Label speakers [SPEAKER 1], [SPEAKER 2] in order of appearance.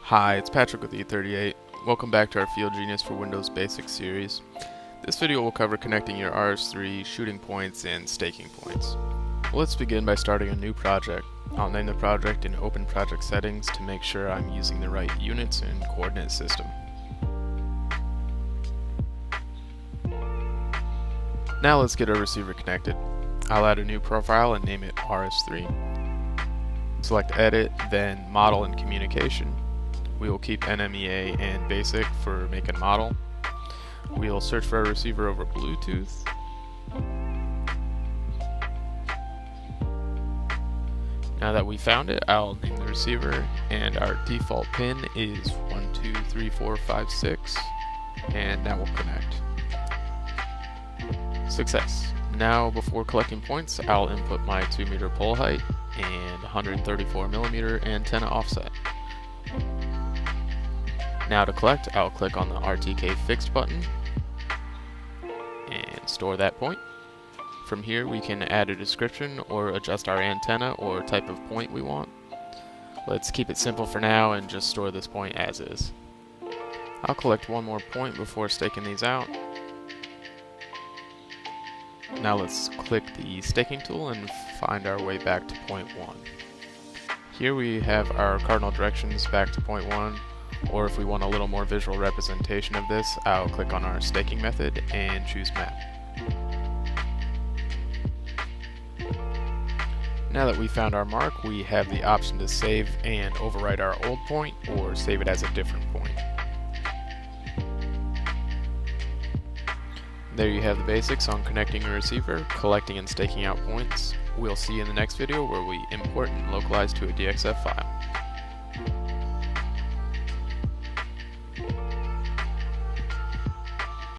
[SPEAKER 1] Hi, it's Patrick with E38. Welcome back to our FieldGenius for Windows Basics series. This video will cover connecting your RS3 shooting points and staking points. Let's begin by starting a new project. I'll name the project in Open Project Settings to make sure I'm using the right units and coordinate system. Now let's get our receiver connected. I'll add a new profile and name it RS3. Select Edit, then Model and Communication. We will keep NMEA and Basic for make and model. We will search for our receiver over Bluetooth. Now that we found it, I'll name the receiver, and our default pin is 123456, and that will connect. Success. Now, before collecting points, I'll input my 2-meter pole height and 134mm antenna offset. Now to collect, I'll click on the RTK Fixed button and store that point. From here we can add a description or adjust our antenna or type of point we want. Let's keep it simple for now and just store this point as is. I'll collect one more point before staking these out. Now let's click the staking tool and find our way back to point 1. Here we have our cardinal directions back to point 1. Or if we want a little more visual representation of this, I'll click on our staking method and choose Map. Now that we found our mark, we have the option to save and overwrite our old point or save it as a different point. There you have the basics on connecting a receiver, collecting and staking out points. We'll see you in the next video where we import and localize to a DXF file.